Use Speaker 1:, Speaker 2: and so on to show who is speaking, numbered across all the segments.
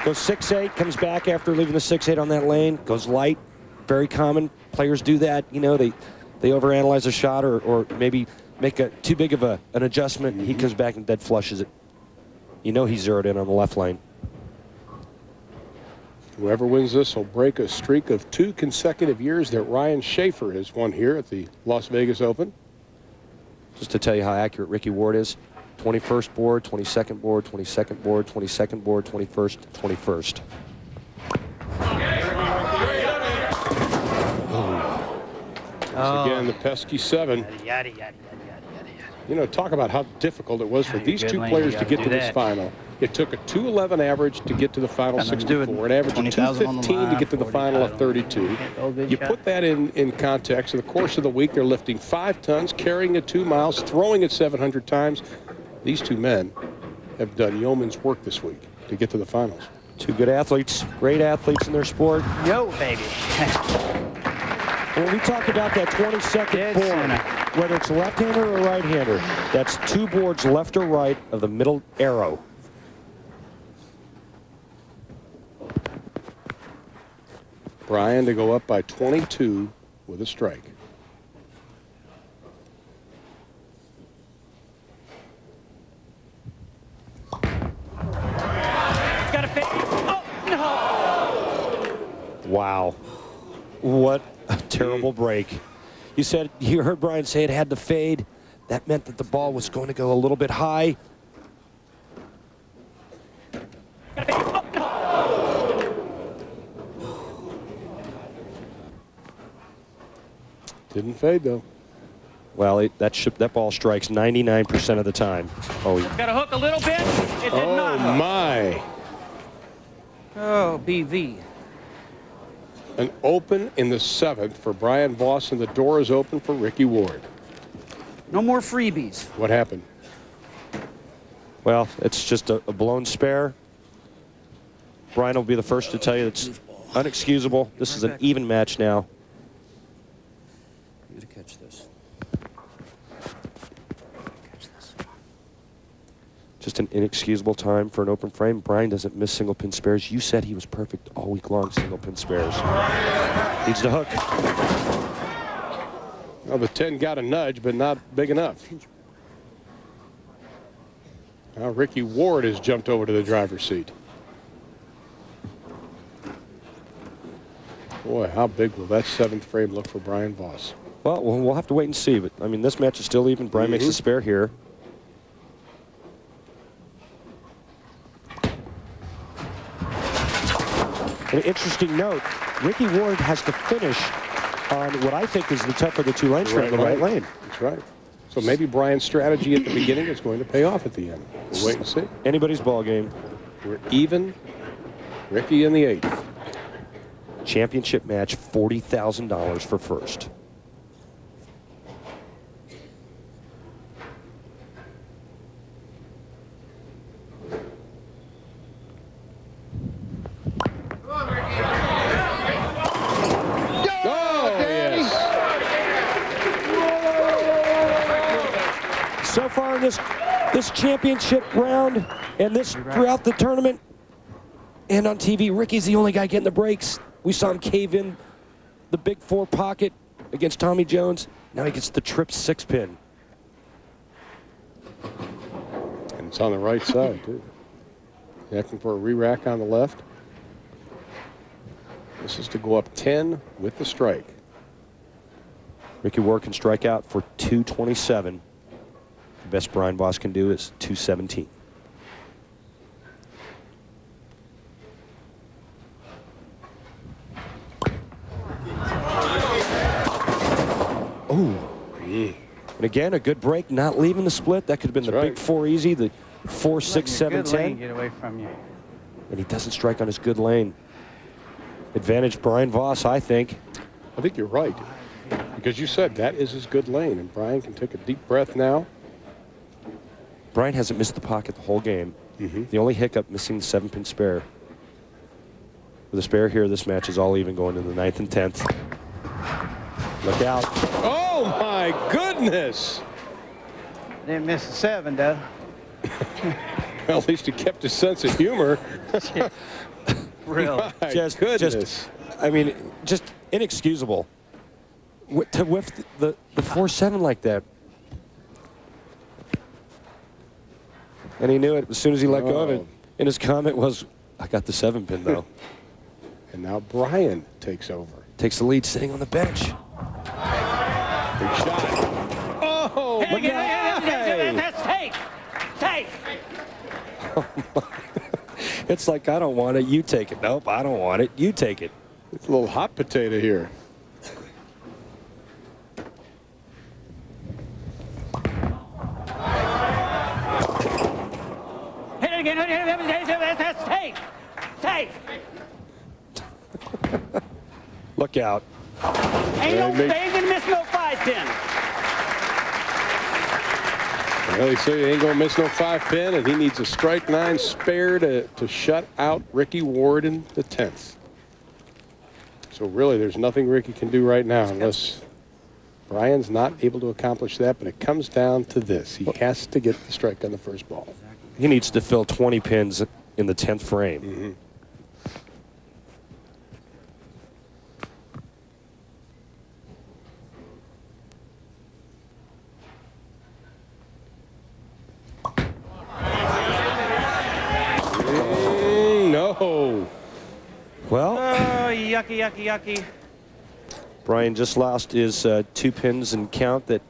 Speaker 1: Goes 6-8, comes back after leaving the 6-8 on that lane, goes light. Very common. Players do that. You know, they overanalyze a shot or maybe make too big of an adjustment. He comes back and dead flushes it. You know he's zeroed in on the left lane.
Speaker 2: Whoever wins this will break a streak of 2 consecutive years that Ryan Schaefer has won here at the Las Vegas Open.
Speaker 1: Just to tell you how accurate Ricky Ward is. 21st board, 22nd board, 22nd board, 22nd board, 21st, 21st.
Speaker 2: Once again, the pesky 7. You know, talk about how difficult it was for these two players to get to this final. It took a 211 average to get to the final 64. It averaged a 215 to get to the final of 32. You put that in context. In the course of the week, they're lifting 5 tons, carrying it 2 miles, throwing it 700 times. These two men have done yeoman's work this week to get to the finals.
Speaker 1: Two good athletes, great athletes in their sport.
Speaker 3: Yo, baby.
Speaker 1: When we talk about that 22nd board, whether it's left-hander or right-hander, that's 2 boards left or right of the middle arrow.
Speaker 2: Brian to go up by 22 with a strike.
Speaker 3: Got a fit. Oh, no.
Speaker 1: Wow. What a terrible break. You heard Brian say it had to fade. That meant that the ball was going to go a little bit high.
Speaker 2: Didn't fade, though.
Speaker 1: Well, that ball strikes 99% of the time. Oh,
Speaker 3: got a hook a little bit. It did not.
Speaker 2: Oh, my.
Speaker 3: Oh, BV.
Speaker 2: An open in the 7th for Brian Voss, and the door is open for Ricky Ward.
Speaker 3: No more freebies.
Speaker 2: What happened?
Speaker 1: well, it's just a blown spare. Brian will be the first to tell you it's unexcusable. This is an even match now.
Speaker 3: You gotta catch this.
Speaker 1: Just an inexcusable time for an open frame. Brian doesn't miss single pin spares. You said he was perfect all week long, single pin spares. Needs the hook.
Speaker 2: Well, the 10 got a nudge, but not big enough. Now Ricky Ward has jumped over to the driver's seat. Boy, how big will that 7th frame look for Brian Voss?
Speaker 1: Well, we'll have to wait and see. But, I mean, this match is still even. Brian makes a spare here. An interesting note, Ricky Ward has to finish on what I think is the tougher of the two lanes for the right lane.
Speaker 2: That's right. So maybe Brian's strategy at the beginning is going to pay off at the end. We'll wait and see.
Speaker 1: Anybody's ball game.
Speaker 2: We're even. Ricky in the 8th.
Speaker 1: Championship match, $40,000 for first. So far in this championship round and this throughout the tournament and on TV, Ricky's the only guy getting the breaks. We saw him cave in the big 4 pocket against Tommy Jones. Now he gets the trip 6-pin.
Speaker 2: And it's on the right side, too. Looking for a re-rack on the left. This is to go up 10 with the strike.
Speaker 1: Ricky Ward can strike out for 227. The best Brian Voss can do is 217. Oh. And again, a good break, not leaving the split. That could have been the big 4 easy, the 4, 6, 7, 10.
Speaker 3: Get away from you.
Speaker 1: And he doesn't strike on his good lane. Advantage Brian Voss, I think.
Speaker 2: I think you're right. Because you said that is his good lane, and Brian can take a deep breath now.
Speaker 1: Brian hasn't missed the pocket the whole game. The only hiccup, missing the 7-pin spare. With a spare here, this match is all even going in the 9th and 10th. Look out.
Speaker 2: Oh, my goodness.
Speaker 3: Didn't miss the 7, though.
Speaker 2: Well, at least he kept his sense of humor.
Speaker 3: Really?
Speaker 1: I mean, just inexcusable to whiff the 4-7 like that. And he knew it as soon as he let go of it. And his comment was, I got the 7-pin, though.
Speaker 2: And now Brian takes over.
Speaker 1: Takes the lead sitting on the bench.
Speaker 2: Big shot. Oh,
Speaker 3: Hey, that's take. Take.
Speaker 1: It's like, I don't want it, you take it. Nope, I don't want it, you take it.
Speaker 2: It's a little hot potato here.
Speaker 3: Hit it again. That's take. Take.
Speaker 1: Look out.
Speaker 3: Ain't no gonna miss no 5-pin.
Speaker 2: Well, he said he ain't going to miss no 5-pin, and he needs a strike 9 spare to shut out Ricky Ward in the 10th. So really, there's nothing Ricky can do right now unless Brian's not able to accomplish that, but it comes down to this. He has to get the strike on the first ball.
Speaker 1: He needs to fill 20 pins in the 10th frame.
Speaker 2: Mm-hmm. No.
Speaker 1: Well,
Speaker 3: yucky.
Speaker 1: Brian just lost his 2 pins and count that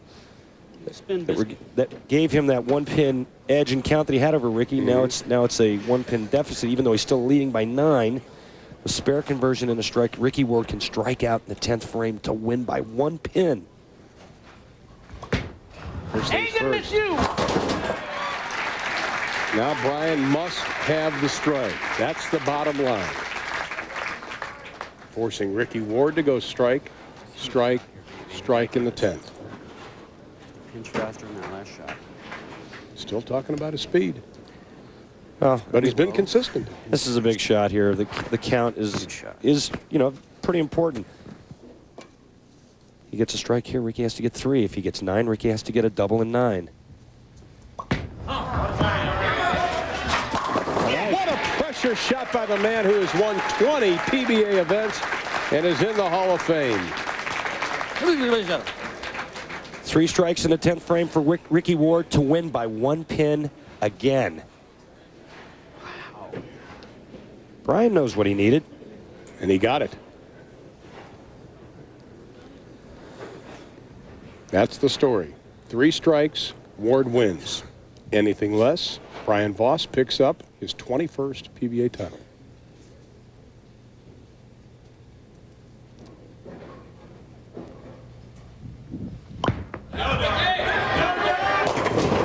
Speaker 1: gave him that 1-pin edge and count that he had over Ricky.
Speaker 2: Mm-hmm.
Speaker 1: Now it's a 1-pin deficit, even though he's still leading by 9. The spare conversion and a strike. Ricky Ward can strike out in the 10th frame to win by 1 pin.
Speaker 3: Ain't gonna miss you.
Speaker 2: Now Brian must have the strike. That's the bottom line. Forcing Ricky Ward to go strike in the 10th.
Speaker 3: Pinch faster than that last shot.
Speaker 2: Still talking about his speed.
Speaker 1: Oh,
Speaker 2: But he's been consistent.
Speaker 1: This is a big shot here. The count is pretty important. He gets a strike here. Ricky has to get 3. If he gets 9, Ricky has to get a double and 9.
Speaker 2: What a pressure shot by the man who has won 20 PBA events and is in the Hall of Fame.
Speaker 1: 3 strikes in the 10th frame for Ricky Ward to win by 1 pin again. Wow. Brian knows what he needed.
Speaker 2: And he got it. That's the story. 3 strikes, Ward wins. Anything less, Brian Voss picks up his 21st PBA title.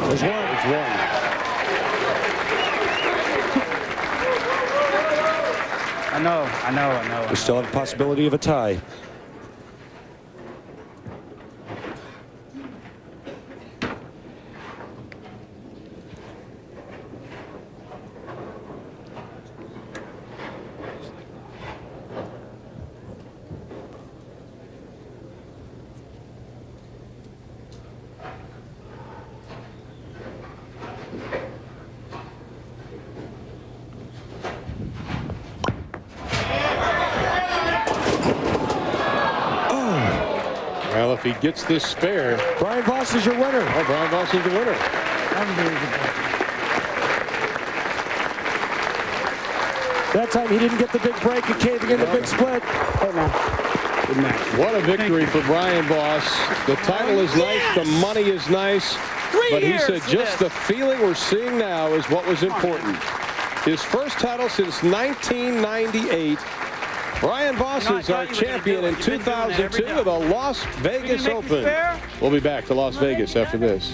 Speaker 1: There's one.
Speaker 3: I know.
Speaker 1: We still have a possibility of a tie.
Speaker 2: Well, if he gets this spare,
Speaker 1: Brian Voss is your winner.
Speaker 2: oh, Brian Voss is the winner.
Speaker 1: That time he didn't get the big break and caving in the big split.
Speaker 2: What a victory for Brian Voss. The title is nice, the money is nice, but he said just the feeling we're seeing now is what was important. His first title since 1998. Brian Voss is our champion in 2002 of the Las Vegas Open. We'll be back to Las Vegas after this.